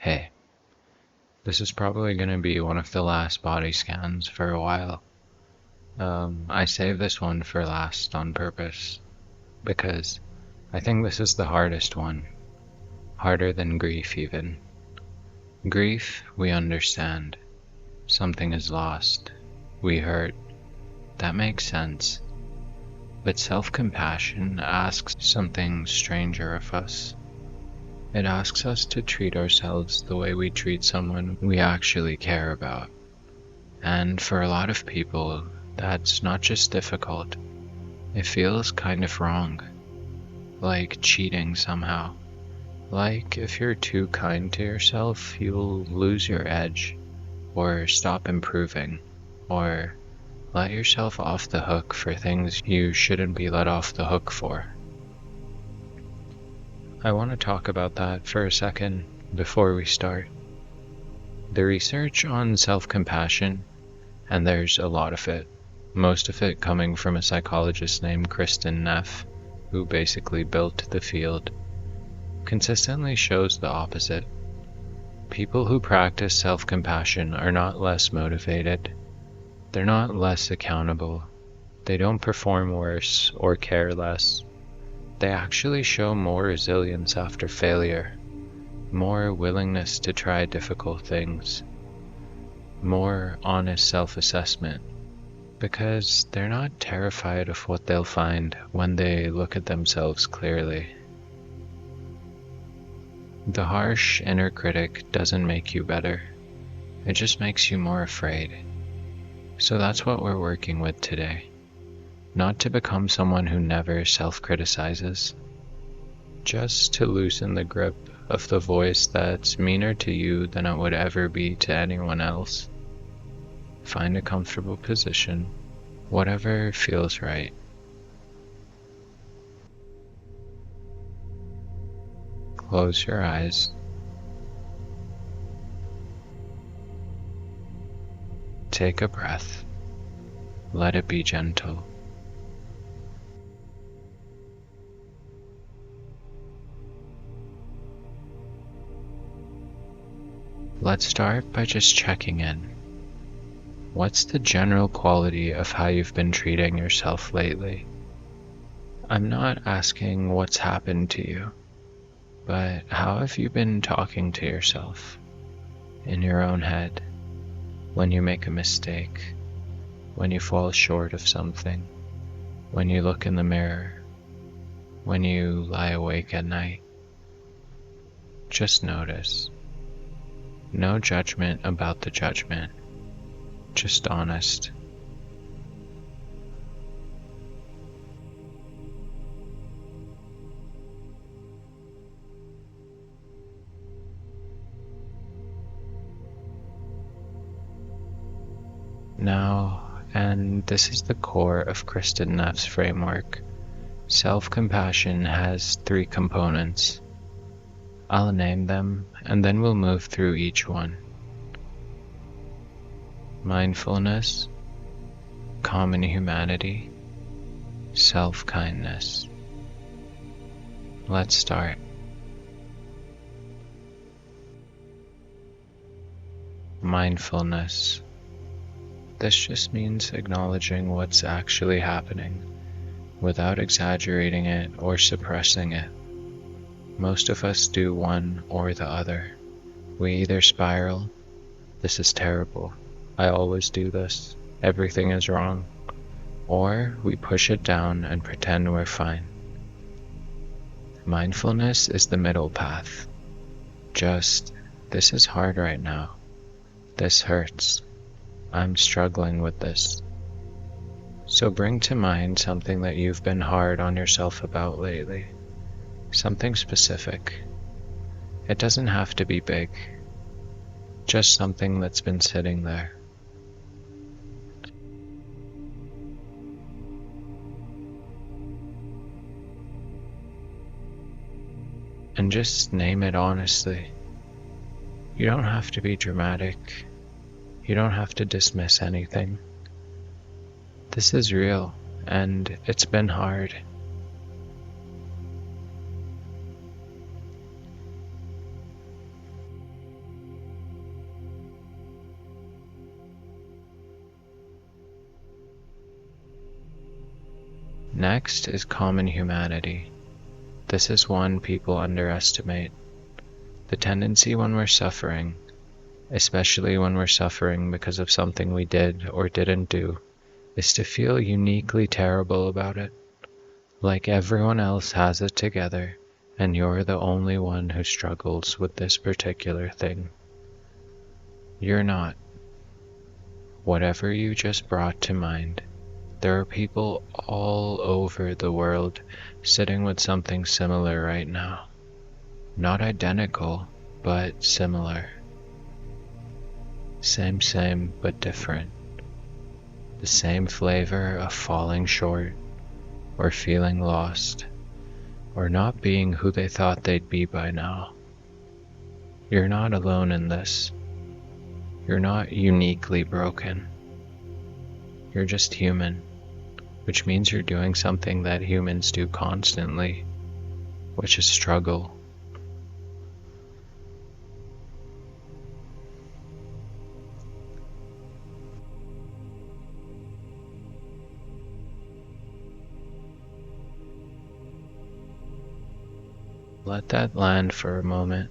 Hey, this is probably going to be one of the last body scans for a while. I saved this one for last on purpose because I think this is the hardest one. Harder than grief, even. Grief, we understand. Something is lost. We hurt. That makes sense. But self-compassion asks something stranger of us. It asks us to treat ourselves the way we treat someone we actually care about. And for a lot of people, that's not just difficult. It feels kind of wrong. Like cheating somehow. Like if you're too kind to yourself, you'll lose your edge, or stop improving, or let yourself off the hook for things you shouldn't be let off the hook for. I want to talk about that for a second before we start. The research on self-compassion, and there's a lot of it, most of it coming from a psychologist named Kristin Neff, who basically built the field, consistently shows the opposite. People who practice self-compassion are not less motivated. They're not less accountable. They don't perform worse or care less. They actually show more resilience after failure, more willingness to try difficult things, more honest self-assessment, because they're not terrified of what they'll find when they look at themselves clearly. The harsh inner critic doesn't make you better, it just makes you more afraid. So that's what we're working with today. Not to become someone who never self-criticizes, just to loosen the grip of the voice that's meaner to you than it would ever be to anyone else. Find a comfortable position, whatever feels right. Close your eyes. Take a breath. Let it be gentle. Let's start by just checking in. What's the general quality of how you've been treating yourself lately? I'm not asking what's happened to you, but how have you been talking to yourself in your own head when you make a mistake, when you fall short of something, when you look in the mirror, when you lie awake at night? Just notice. No judgment about the judgment, just honest. Now, and this is the core of Kristin Neff's framework, self-compassion has 3 components. I'll name them, and then we'll move through each one. Mindfulness, common humanity, self-kindness. Let's start. Mindfulness. This just means acknowledging what's actually happening, without exaggerating it or suppressing it. Most of us do one or the other. We either spiral, this is terrible, I always do this, everything is wrong, or we push it down and pretend we're fine. Mindfulness is the middle path. Just, this is hard right now. This hurts. I'm struggling with this. So bring to mind something that you've been hard on yourself about lately. Something specific. It doesn't have to be big. Just something that's been sitting there. And just name it honestly. You don't have to be dramatic. You don't have to dismiss anything. This is real, and it's been hard. Next is common humanity. This is one people underestimate. The tendency when we're suffering, especially when we're suffering because of something we did or didn't do, is to feel uniquely terrible about it. Like everyone else has it together, and you're the only one who struggles with this particular thing. You're not. Whatever you just brought to mind, there are people all over the world sitting with something similar right now. Not identical, but similar. Same, but different. The same flavor of falling short, or feeling lost, or not being who they thought they'd be by now. You're not alone in this. You're not uniquely broken. You're just human, which means you're doing something that humans do constantly, which is struggle. Let that land for a moment,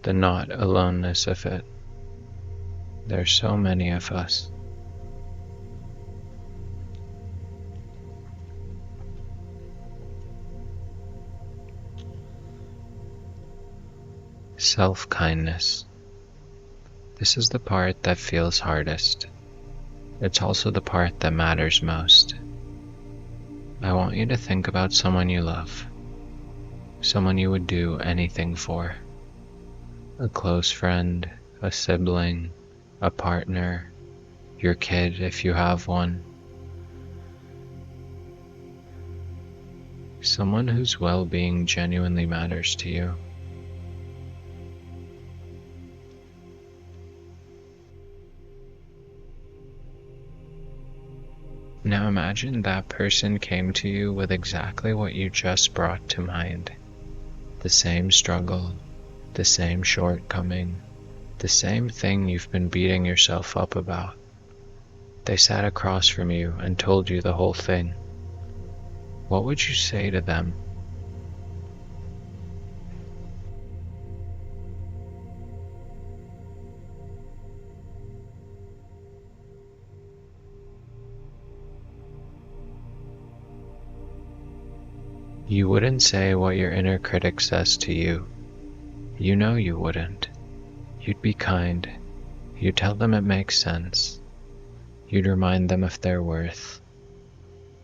the not aloneness of it. There's so many of us. Self-kindness. This is the part that feels hardest. It's also the part that matters most. I want you to think about someone you love, someone you would do anything for. A close friend, a sibling, a partner, your kid if you have one. Someone whose well-being genuinely matters to you. Now imagine that person came to you with exactly what you just brought to mind. The same struggle, the same shortcoming, the same thing you've been beating yourself up about. They sat across from you and told you the whole thing. What would you say to them? You wouldn't say what your inner critic says to you. You know you wouldn't. You'd be kind. You'd tell them it makes sense. You'd remind them of their worth.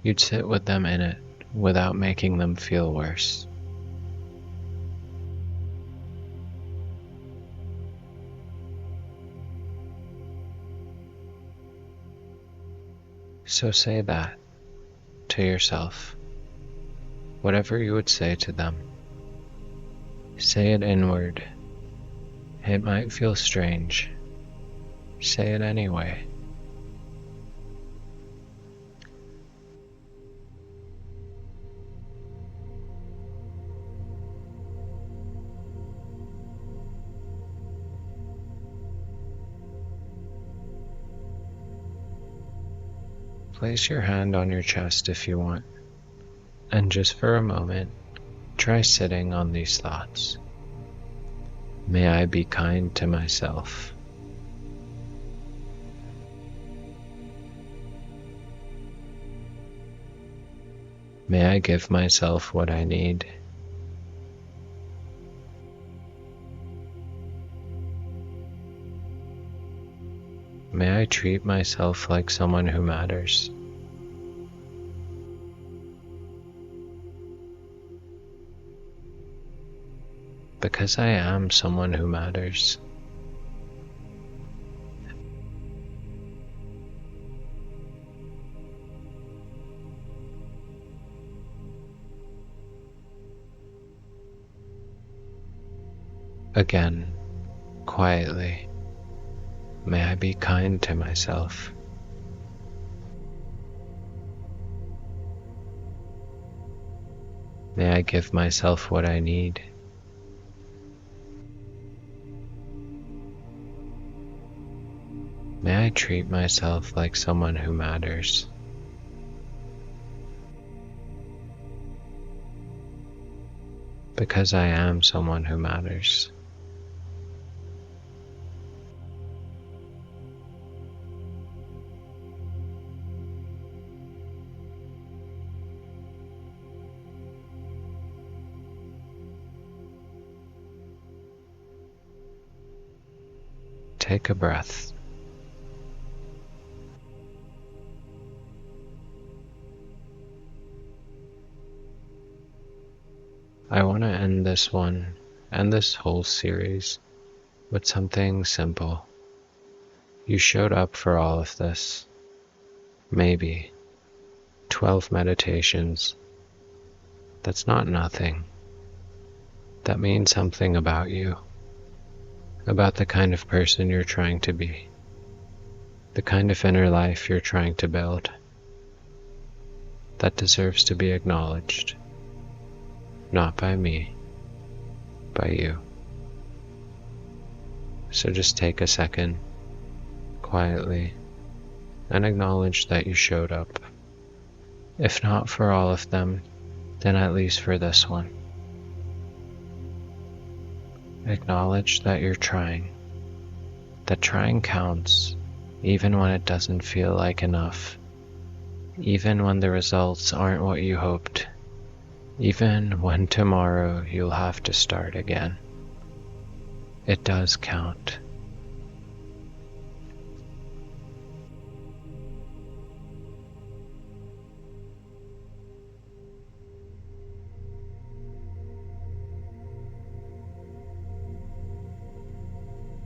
You'd sit with them in it without making them feel worse. So say that to yourself. Whatever you would say to them. Say it inward. It might feel strange. Say it anyway. Place your hand on your chest if you want, and just for a moment, try sitting on these thoughts. May I be kind to myself. May I give myself what I need. May I treat myself like someone who matters. Because I am someone who matters. Again, quietly, may I be kind to myself. May I give myself what I need. May I treat myself like someone who matters. because I am someone who matters. Take a breath. I want to end this one and this whole series with something simple. You showed up for all of this. Maybe 12 meditations. That's not nothing. That means something about you, about the kind of person you're trying to be, the kind of inner life you're trying to build, that deserves to be acknowledged, not by me, by you. So just take a second, quietly, and acknowledge that you showed up. If not for all of them, then at least for this one. Acknowledge that you're trying, that trying counts, even when it doesn't feel like enough, even when the results aren't what you hoped, even when tomorrow you'll have to start again. It does count.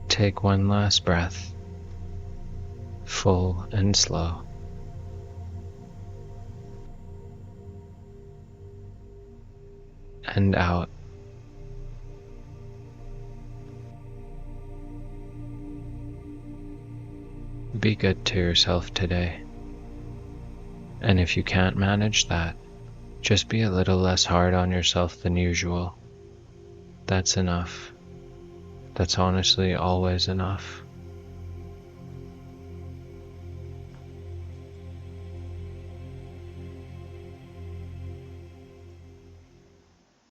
Take one last breath, full and slow. And out. Be good to yourself today. And if you can't manage that, just be a little less hard on yourself than usual. That's enough. That's honestly always enough.